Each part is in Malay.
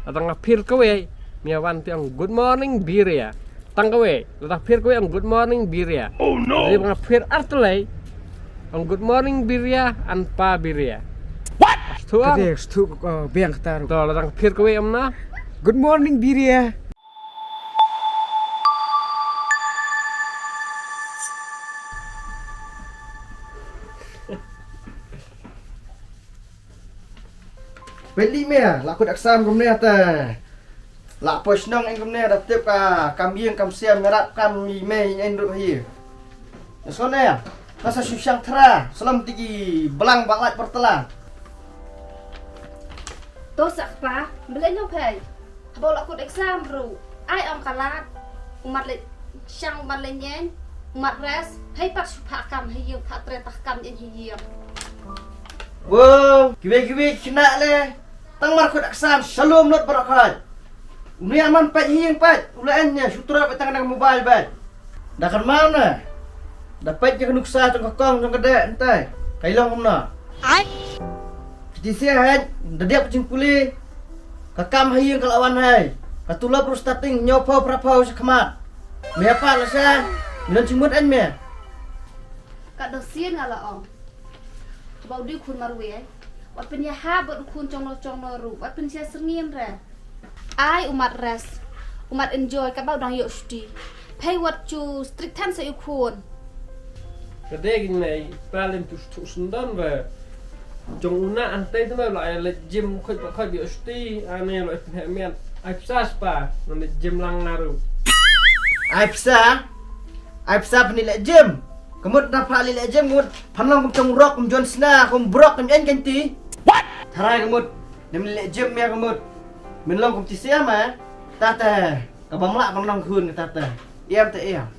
Latang phir kawe mia wan tiang good morning biria. Tang kawe latang phir kawe ang good morning biria. Oh no. Jadi mga phir artelay ang good morning biria an pa biria. What? Tuang. Kade stu biang taru. To latang phir kawe amna. Good morning Biria. Beli mea, laku dak sam kumne ata. La pos nong en kumne dak tip ka kam yeng kam siam merat kam mi me en ru hi. Sone ya. Nasa syang tra, selam tigi belang baklat pertelang. Tosak pa, beli no pay. Habo laku exam ru. Ai om kalat. Umat le syang umat le nyen. Umat res, hay pak supa kam hay pak tretah kam en hi. Wow, kiwe kena le. Tang mar ko dak sam, shalom not barakat. Uni aman pat hiyeng pat, ulaannya sutra pat tang mobile bat. Dakan mau na. Dapat je nuksa tu kokong tu kada entai. Kailong kumna. Ai. Kita sihat, dadak pacing puli. Kakam hiyeng kalawan hai. Katula pro starting nyopo prapau sekmat. Me apa la sa? Milan cimut an me. Kak dosien ngala om. Habo di kun marwe. Wat pen ya ha bot kun chongno ru. Wat pen sia sengin ra. Ai umat res. Umat enjoy ka bau dang yo sti. Pay what you strict tan sa you kun. Kadegin mai paling tu sundan ba. Jong una antai tu la le gym khoi bi usti ane lo mian ai psas pa no le gym lang naru. Ai psa pani le gym. Kemut na pali le gym kemut panlang kum tong rock kum jon sna kum brok kum en kanti. What? Tharai kemut nem le gym ya kemut. Min long kum ti sia ma. Ta kabang la bang nong khun ta. Em te em.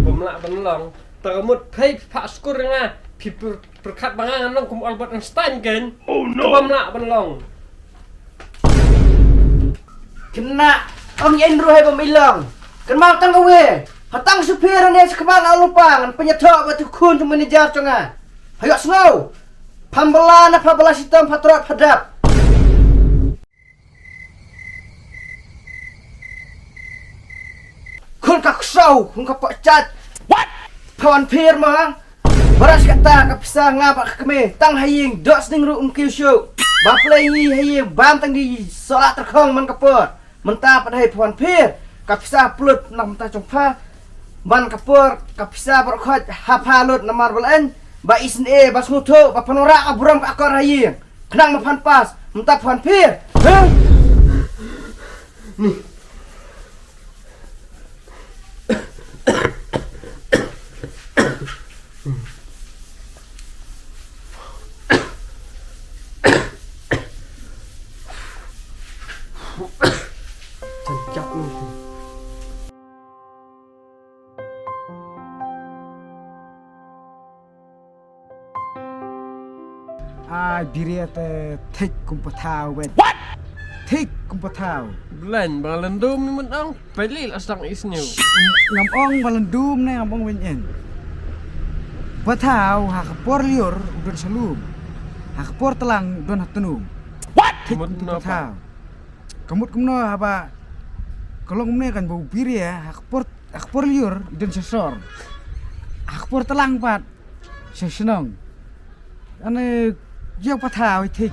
Pemlak penlong. Takamut pay pak skur nga pi perkat bangang nong kum Albert Einstein kan. Oh no. Pemlak penlong. Kena ong yen ru hai pemilong. Kan mau tang kawe. Hatang supir ne sekebal alupang penyetok batu kun tu manajer cenga. Hayo snow. Pambelan apa belas hitam patrot padap. Kun kak show, kun kak cat. What? Pawan pir mah. Baras kata kapisa ngapa keme tang haying dos ning ru kiu show. Baplay haying bam tang di solat terkong man kapur. Mentah pada hai pawan pir. Kapisa plut nak mentah jongpa. Ban kapur kapisa berkhot hapalut namar bulan ba isn bas ngutu ba panora aburam ka akor haying kenang mapan pas mentah pawan pir. Nih. Cancak ni. Ai Biria te thik kumpatau wet. What? Thik kumpatau. Bulan balendum ni menang pelil asang isniu. Ngam ong balendum ne ngam ong wenyen. Patau ha kapor liur udon salum. Ha kapor telang don hatunum. What? Thik kumpatau. Kamut kumno haba. Kalau kumne kan bau Biria ha kapor liur udon sesor. Ha kapor telang pat. Sesenong. Ane dia patau thik.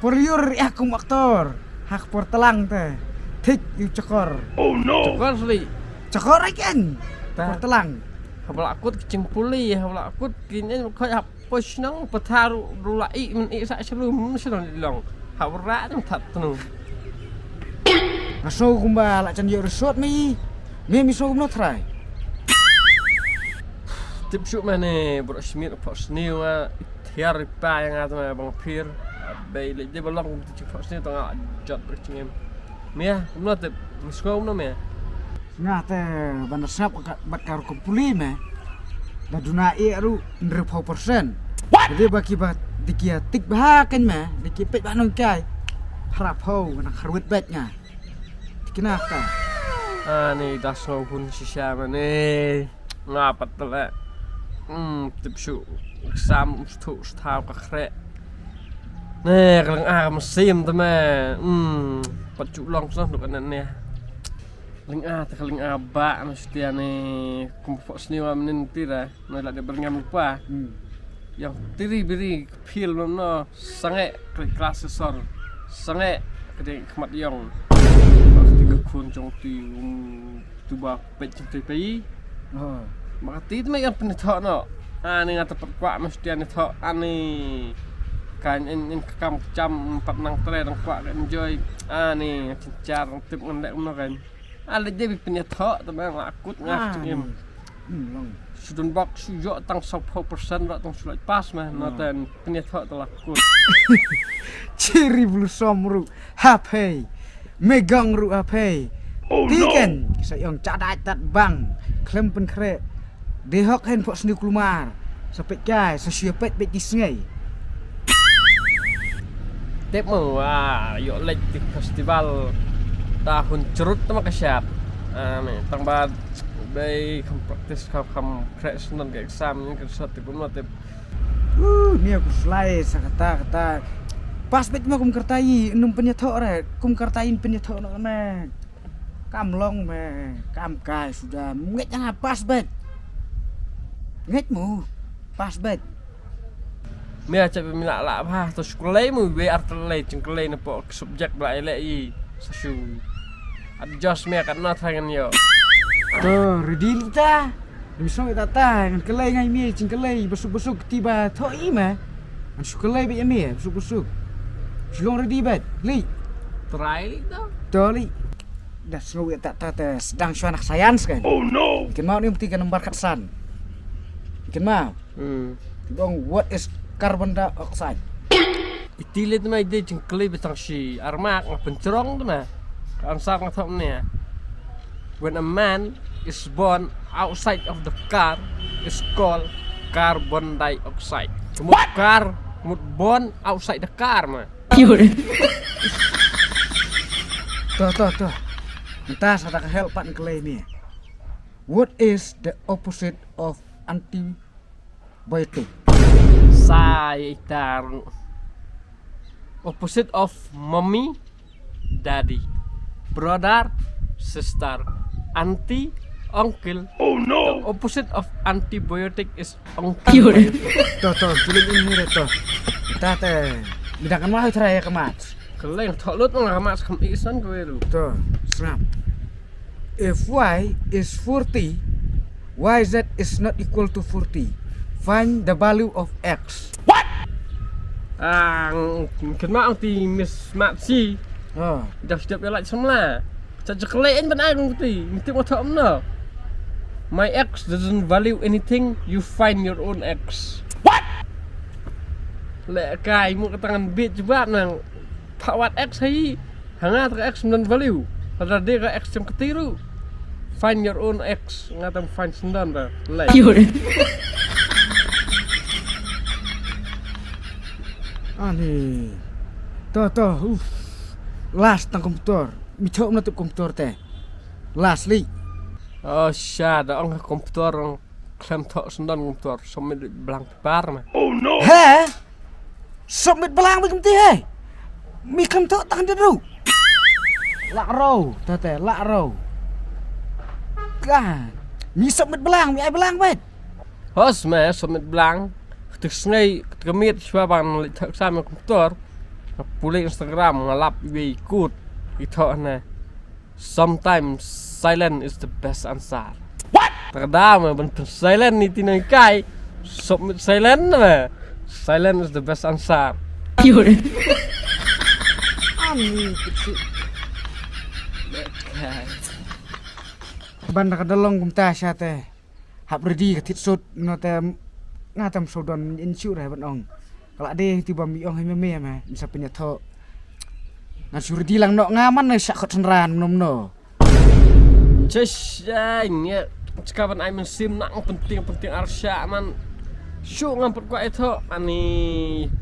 Por liur ya kum aktor. Ha kapor telang te. Thik yu cekor. Oh no. Cekor sli. Cekor kan. Por telang. Habla akut kicing puli, habla akut kini khoi hap pos nang pataru rulai men sa selum selon dilong. Habra nang tat tu. Aso kumba la chan yo resort mi. Mi so no try. Tip shoot mana bro smir pos new tiar pa yang atma bang pir. Bay le de balong tip pos new tanga jot bercingem. Mia, kumno tip misko kumno mia. Nga te bandar sap bat karo kumpuli me. Baduna ru 100%. Jadi baki bat dikia tik bahakan me, diki pet banong kai. Harap ho nak harwet betnya. Dikina ka. Ni dasno pun sisya mana ngapat tele. Tip shoot sam stu stau ka kre. Nih, kalau mesim tu mah, dapat culong sah duk anaknya. Ling takaling aba mesti ane kumpul seniwa menenti dah. Nolak dia berngam lupa. Yang tiri biri film no sangat kelas sesor. Sangat kedai kemat yang. Pasti kekuncung tuba pecah pai. Oh. Maka ti tu yang pernah tahu no. Ni ngata perkuat mesti ane tahu ane kan in kam jam 4 nang tre nang kuat enjoy. Ni cincar tip ngendek no kan. Ala dia punya tahu tu memang akut ngah cengim. Long. Sudun bak sujok tang 10% rak tang sulat pas mah noten punya tahu telah akut. Ciri bulu somru HP megang ru HP tiken kisah yang cadat tat bang klem pen kre dehok hen pok seni kelumar sampai kai sesiapet bet disngai Tip mo yuk lek di festival tahun cerut tu maka siap. Ni tang bad bay praktis kam crash non ke exam ni ke satu pun tip. ni aku selai kata pas bet mah kum kertai enum penyetok re kum kertain penyetok nak me kam long me kam kai sudah nget yang pas bet nget mu pas bet Mia cak minat lah bah tu sekolah mu be artelai cengkelai na po subjek bla elek i sasu. Adjust mia kat not hangan yo. tu redil ta misong tata ngan kelai ngai mi cingkelai besuk-besuk tiba thoi ma an sukelai be mi besuk-besuk Silong ready bet, li. Try tu. Doli. Dah semua tak sedang syuanak sains kan. Oh no. Ikan mau ni mesti kan nembar kat san. Ikan mau. Bang, what is carbon dioxide? Itilit mai de cengkelai betang si armak ngah pencerong tu na. Ansar ngah thom ni. When a man is born outside of the car is called carbon dioxide. Semut car, semut born outside the car mah. Tuh. Entah saya tak help pan kelai ni. What is the opposite of antibiotic? Saya taruh opposite of mommy, daddy, brother, sister, auntie, uncle. Oh no! The opposite of antibiotic is uncle. Tuh, tulis ini tuh. Entah Bidangkan mahu cerai kemat. Kalau yang tak lut nggak mas kemisan gue lu. Tuh, seram. If y is 40, yz is not equal to 40. Find the value of x. What? Kenapa anti miss matsi? Oh, Dah setiap yang lain semula. Caca kelain pun aku ngerti. Mesti mau tahu mana. My x doesn't value anything. You find your own x. Lek kai mu ketangan bit juga nang pawat x hai hanga ter x non value pada dia ke x yang ketiru find your own x ngatam find sendan dah lek ani tuh las tang komputer mitok menutup komputer teh las li oh syad ang komputer ang klem tok sendan komputer sampai belang par mah he submit belang begitu he mi klem tok tang dulu lak row teh lak row kan mi submit belang mi ai belang bet hos mah sampai belang tersengai kemit sebab lek sama komputer pulih Instagram ngalap we ikut itu na sometimes silent is the best answer. What? Terkadang bentuk silent ni tinai kai submit silent na silent is the best answer. Ani kecil. Banda kadalong kumta siya teh. Hap ready ketit sud no teh ngatam sodon insyu dah benong. Kalau ada tiba miong hai meme mah bisa penyetok. Ngan surdi lang no ngaman syak kot senran nom. Just ya sekarang I sim nak penting arsya man. Syuk ngamput kuat itu ani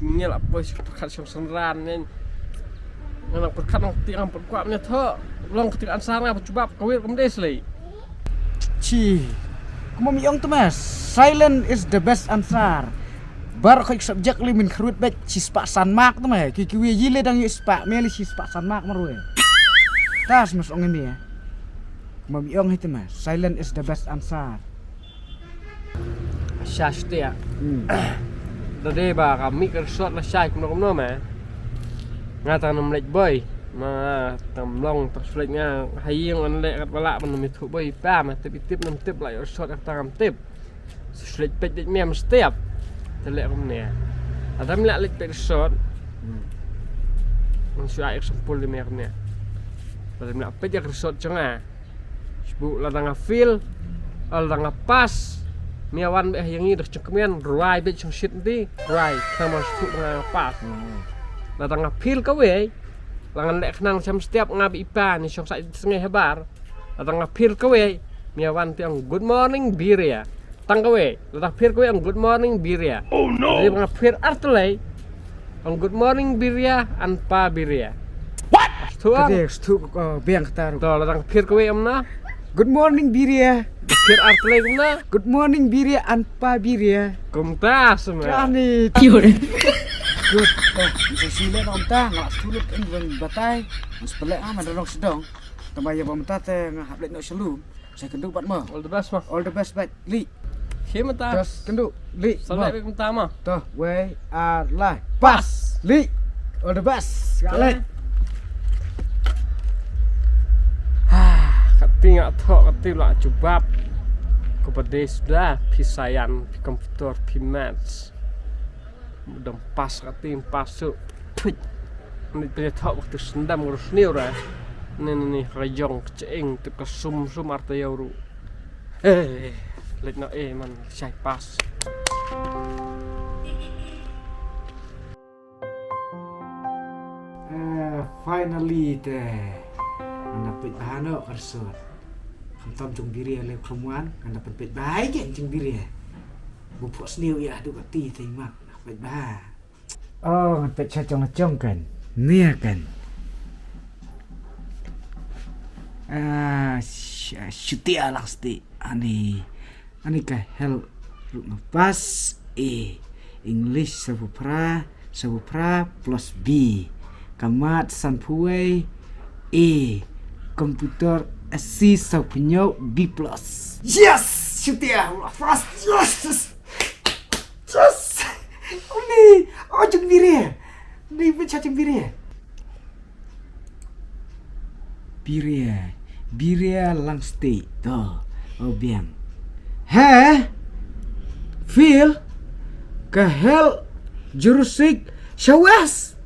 nyelap bos perkat senran ni. Ngan perkat ngamput kuat ni tu. Long ketika ansarnya coba kawir kemudian selai. Ci. Kumo miong tu mas. Silent is the best answer. Bar kau subjek limin kerut bet cis pak san mak tu mah. Kikiwi yile dang yus pak meli cis pak san mak marue. tas mas ong ini ya. Mabiong itu mas. Silent is the best answer. Syash dia. Tadi ba kami kersot lah syai kumno mah. Ngata nam lek boy. Ma tamlong terslek nga hayeng an lek kat balak man mi thu boy pa ma tip nam tip la kersot ak tangam tip. Slek pet dik mem setiap. Telek kumne. Adam lek lek kersot. Mang syai sempul di mernya. Tadi nak pet ya kersot cenga. Sebut la tanga feel. Al tanga pas. Miawan beh yang ini dah cengkemian ruai beh ceng shit nanti ruai sama sebut dengan pas. Datang ngapil kau langan lek kenang jam setiap ngabi ipa ni syong sak sengeh hebar. Datang ngapil kau miawan tiang good morning biria. Tang kau datang pil kau yang good morning biria. Oh no. Jadi ngapil artelai ang good morning biria anpa biria. What? Tadi stu biang kataru. Tuh datang pil kau amna. Good morning Biria. Pil artelai kumna. Good morning Biria anpa Biria. Kumtas semua. Kani. Good. Bisa sila na unta nga sulot ang batay. Mas pala madalong sedong. Tambaya pamata te nga hablet no shalom. Saya kendu pat mo. All the best mah. All the best bat. Li. Himata. Terus kendu. Li. Sampai kumtama. Toh, we are live. Pas. Li. All the best. Sekali. Kati nggak tahu kati lah jubab kepada sudah pisayan pi komputer pi maths mudah pas kati pasuk ini punya tahu waktu sendam ngurus ni ora ni rajong kecing tu kesum arta yauru let no man saya pas Finally teh. Dapat bahano kersot. Kamtam jong biri le kemuan, kan dapat pet baik kan jong biri. Bupuk sniu ya du kati timak dapat bah. Oh, pet cacong kan. Nia kan. Syutia lang sti. Ani ka hel lepas English sabupra plus B. Kamat sanpuai komputer C punya B+. Yes! Syutia! Fast! Yes! Yes! Ini! Oh, jeng biri! Ini baca jeng biri! Biri lang stay. Tuh. Oh, biang. Feel? Kahel jurusik syawas!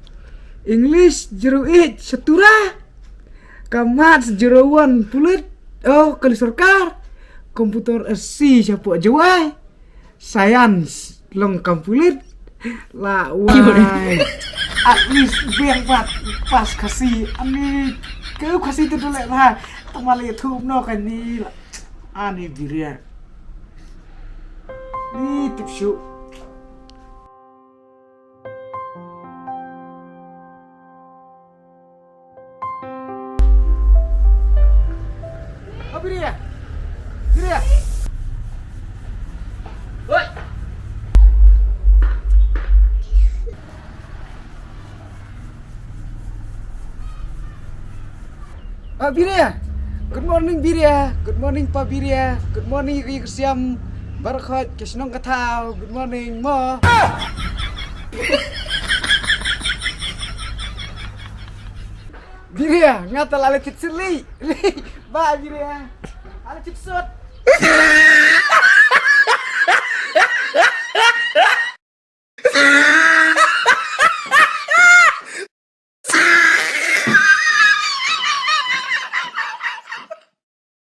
English jeruit setura! Kamat 01 pulut. Oh, kali sorkar. Komputer C siapa jawai. Science lengkap pulut. Lah wai. At least biang pas kasih. Ani kau kasih tu dulu lah. Temali YouTube no kan ni. Ani biria. Ni tips show. Biria. Woi. Biria. Good morning Biria. Good morning Pak Biria. Good morning Ri Siam. Barakat kesnong katau. Good morning mo. Biria, ngata lale kitsili. Ba Biria. Ala cipsot.